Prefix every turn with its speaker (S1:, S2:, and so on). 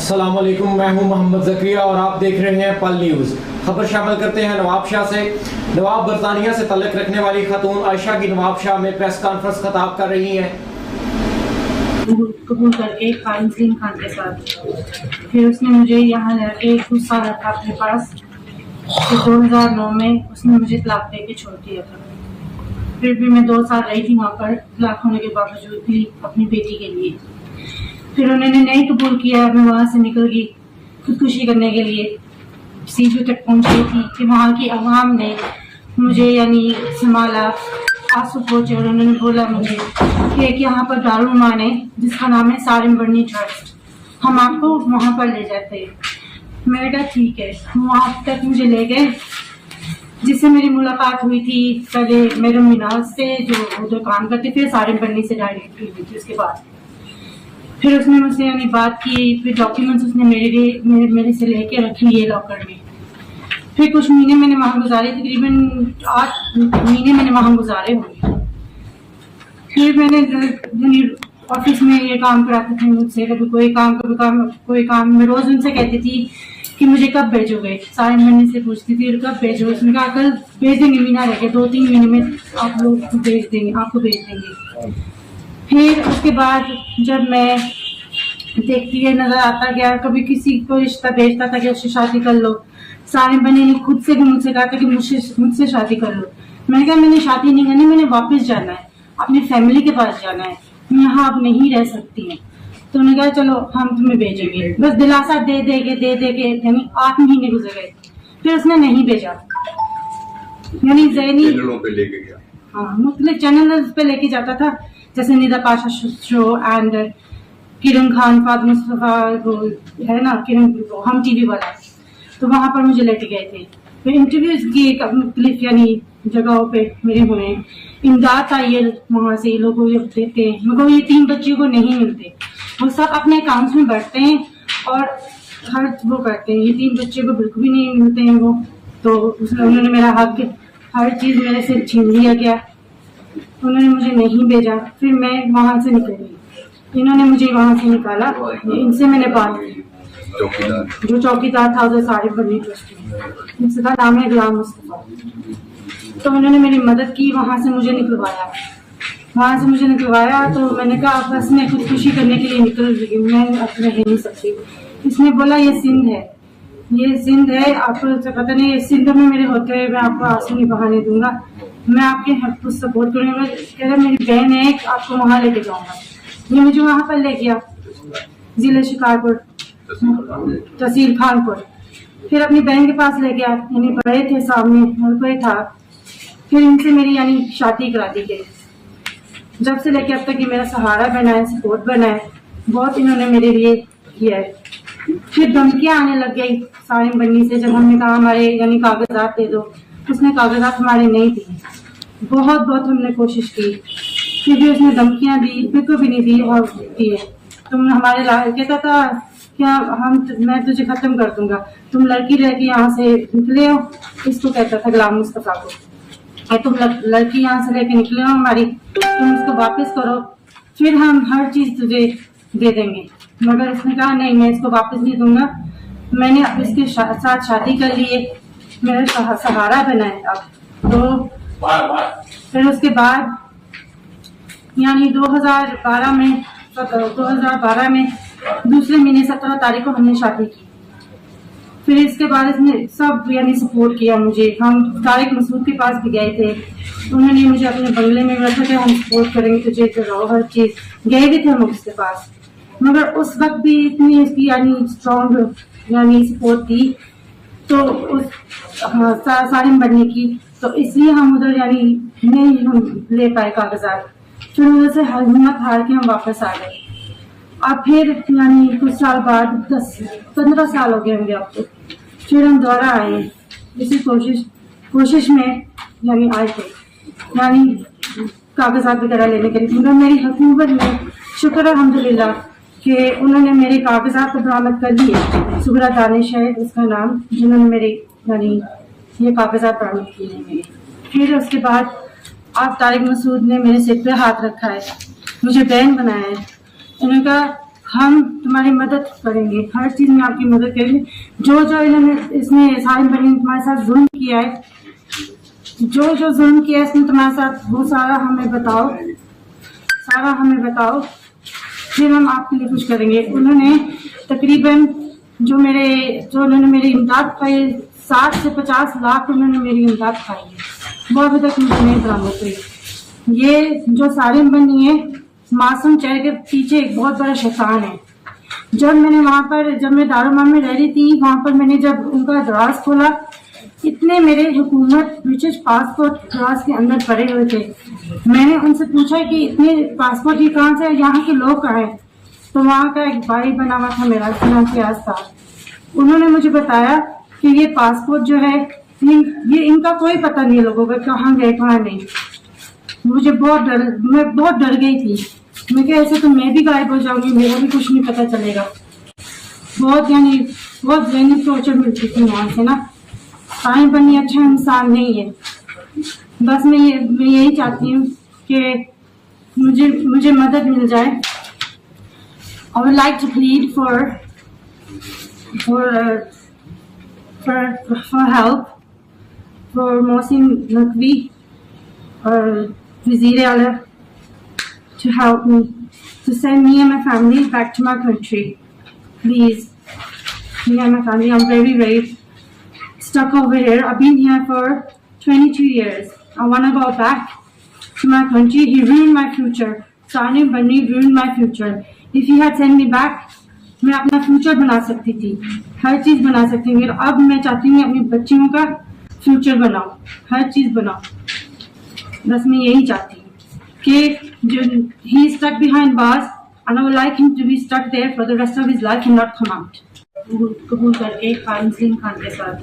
S1: अस्सलाम वालेकुम, मैं हूं मोहम्मद ज़करिया और आप देख रहे हैं पल न्यूज़। खबर शामिल करते हैं नवाब शाह से। नवाब बरतानिया से तल्लुक़ रखने वाली खातून आयशा की नवाब शाह में प्रेस कॉन्फ्रेंस खिताब कर रही हैं।
S2: कबूल करके खान के साथ फिर उसने मुझे यहाँ रहकर गुस्सा रखा अपने पास। फिर 2009 में उसने मुझे तलाक दे के छोड़ दिया था। फिर भी मैं 2 साल रही थी वहाँ पर तलाक होने के बावजूद भी अपनी बेटी के लिए। फिर उन्होंने नहीं कबूल किया, मैं वहाँ से निकल गई खुदकुशी करने के लिए। सीजू तक पहुँच गई थी कि वहाँ की आवाम ने मुझे यानी संभाला, आंसू पहुँचे और उन्होंने बोला मुझे कि एक यहाँ पर दारुल है जिसका नाम है सारिम बर्नी ट्रस्ट, हम आपको वहाँ पर ले जाते हैं। मैंने कहा ठीक है। वहाँ तक मुझे ले गए जिससे मेरी मुलाकात हुई थी पहले मेरे मिनाज से जो उधर काम करते थे, सारिम बर्नी से डायरेक्ट हुई थी। उसके बाद फिर उसने मुझसे यानी बात की, फिर डॉक्यूमेंट्स उसने मेरे से लेके रखी ये लॉकर में। फिर कुछ महीने मैंने वहाँ गुजारे, तकरीबन 8 महीने मैंने वहाँ गुजारे होंगे। फिर मैंने ऑफिस में ये काम कराते थे मुझसे, कभी कोई काम। मैं रोज उनसे कहती थी कि मुझे कब भेजोगे, सारे महीने से पूछती थी कब भेजो। उसने कहा कल भेज देंगे, महीना रह गया, 2-3 महीने में आप लोग आपको भेज देंगे। फिर उसके बाद जब मैं देखती है नजर आता गया, कभी किसी को रिश्ता भेजता था कि उससे शादी कर लो। सारिम बनी ने खुद से भी मुझसे कहा था कि मुझसे शादी कर लो। मैंने कहा मैंने शादी नहीं करनी, मैंने वापस जाना है, अपनी फैमिली के पास जाना है, मैं यहाँ अब नहीं रह सकती है। तो उन्होंने कहा चलो हम तुम्हें भेजेंगे। बस दिलासा दे दे के यानी 8 महीने गुजर गए। फिर उसने नहीं भेजा, यानी जैनी मुख्तलिफ चैनल पे लेके जाता था, जैसे Nida Pasha show and Kiran Khan, Fahd Mustafa है ना, किरण हम टीवी वाला, तो वहां पर मुझे लेके गए थे। फिर इंटरव्यूज किए मुख्तलिफ यानी जगहों पे मेरे हुए, इमदाद आई है वहां से लोगों को देते हैं। मगर ये 3 बच्चों को नहीं मिलते, वो सब अपने अकाउंट्स में बढ़ते हैं और हर वो करते हैं। ये 3 बच्चे को बिल्कुल भी नहीं मिलते हैं वो, तो उन्होंने मेरा हक, हर चीज मेरे से छीन लिया गया। उन्होंने मुझे नहीं भेजा। फिर मैं वहां से निकल गई, इन्होंने मुझे वहां से निकाला। इनसे मैंने बात की, जो चौकीदार था उधर सारिम बर्नी ट्रस्ट में, जिसका नाम है गुलाम मुस्तफा। तो उन्होंने मेरी मदद की, वहां से मुझे निकलवाया। तो मैंने कहा बस मैं खुदकुशी करने के लिए निकल रही हूँ, मैं अब रह नहीं सकती। इसने बोला ये सिंध है, आपको पता नहीं, ये सिंध में मेरे होते हुए मैं आपको आंसू नहीं बहाने दूंगा, मैं आपके हक को सपोर्ट करूंगा। कह रहा मेरी बहन है, आपको वहां लेके जाऊंगा। ये मुझे वहां पर ले गया, जिले शिकारपुर, तहसील खानपुर। फिर अपनी बहन के पास ले गया, यानी बड़े थे सामने और कोई था। फिर इनसे मेरी यानी शादी करा दी गई। जब से लेके अब तक ये मेरा सहारा बना है, सपोर्ट बना है, बहुत इन्होंने मेरे लिए किया है। फिर धमकियां आने लग गई सारिम बर्नी से, जब हमने कहा हमारे यानी कागजात दे दो, उसने कागजात हमारे नहीं दिए। बहुत हमने कोशिश की, फिर भी उसने धमकियां दी, बिल्कुल भी नहीं दी और दिए। तुम हमारे कहता था क्या मैं तुझे खत्म कर दूंगा, तुम लड़की यहाँ से निकले हो, इसको कहता था गुलाम मुस्तफा को, तुम लड़की यहाँ से लेके निकले हो हमारी, तुम इसको वापस करो, फिर हम हर चीज तुझे दे देंगे। मगर उसने कहा नहीं, मैं इसको वापस नहीं दूंगा। मैंने अब इसके साथ शादी कर ली है, मेरा सहारा बना है अब। तो फिर उसके बाद यानी 2012 में दूसरे महीने 17 तारीख को हमने शादी की। फिर इसके बाद इसने सब यानी सपोर्ट किया मुझे। हम तारिक मसूद के पास भी गए थे, उन्होंने मुझे अपने बंगले में रखा था, हम सपोर्ट करेंगे तुझे, तो रहो हर चीज। गए भी थे हम उसके पास, मगर उस वक्त भी इतनी इसकी यानी स्ट्रॉन्ग यानी सपोर्ट थी, तो उस सारिम बर्नी की, तो इसलिए हम उधर यानी नहीं हम ले पाए कागजात। फिर उधर से हिम्मत हार के हम वापस आ गए। अब फिर यानी कुछ साल बाद 10-15 साल हो गए होंगे अब तो, फिर हम दोबारा आए इसी कोशिश में यानी आए थे, यानी कागजात वगैरह लेने के लिए। मेरी हुकूमत में शुक्र अल्हम्दुलिल्लाह कि उन्होंने मेरे कागजात को बरामद कर दिए। सुगरा दानिश है उसका नाम, जिन्होंने मेरे यानी ये कागजात बरामद किए हैं मेरे। फिर उसके बाद आप तारिक मसूद ने मेरे सिर पे हाथ रखा है, मुझे बहन बनाया है। उन्होंने कहा हम तुम्हारी मदद करेंगे, हर चीज में आपकी मदद करेंगे। जो जो इसने सारिम बनी तुम्हारे साथ जुल्म किया है, जो जो जुल्म किया है इसने तुम्हारे साथ, वो सारा हमें बताओ, सारा हमें बताओ, फिर हम आपके लिए कुछ करेंगे। उन्होंने तकरीबन जो उन्होंने मेरी इमदाद खाई, 60 से 50 लाख उन्होंने मेरी इमदाद खाई है, वो अभी तक मुझे नहीं बरामद हुई। ये जो सारिम बनी है, मासूम चेहरे के पीछे एक बहुत बड़ा शैतान है। जब मैं दारुमान में रह रही थी, वहां पर मैंने जब उनका दराज खोला, इतने मेरे हुकूमत ब्रिटिश पासपोर्ट दराज के अंदर पड़े हुए थे। मैंने उनसे पूछा कि इतने पासपोर्ट ये कहाँ से, यहाँ के लोग कहाँ हैं? तो वहाँ का एक भाई बना हुआ था मेरा, फिनांसियाज था। उन्होंने मुझे बताया कि ये पासपोर्ट जो है, ये इनका कोई पता नहीं है लोगों का, कहाँ गए कहाँ नहीं। मैं बहुत डर गई थी। मैं क्या, ऐसे तो मैं भी गायब हो जाऊंगी, मेरा भी कुछ नहीं पता चलेगा। बहुत ज़हनी टॉर्चर मिलती थी वहां से ना। सारिम बनी अच्छा इंसान नहीं है। बस मैं यही चाहती हूँ कि मुझे मदद मिल जाए। I would like to plead for help for Mohsin Naqvi or Wazir Ala to help me, to send me and my family back to my country. Please, me and my family, I'm very, very stuck over here. I've been here for 22 years. I want to go back to my country. He ruined my future. Sarim Bani ruined my future. If he had sent me back, मैं अपना future बना सकती थी, हर चीज बना सकती थी। अब मैं चाहती हूँ अपनी बच्चियों का फ्यूचर बनाओ, हर चीज बनाओ। बस मैं यही चाहती हूँ कि जो he is stuck behind bars and I would like him to be stuck there for the rest of his life and not come out। कबूल करके खान के साथ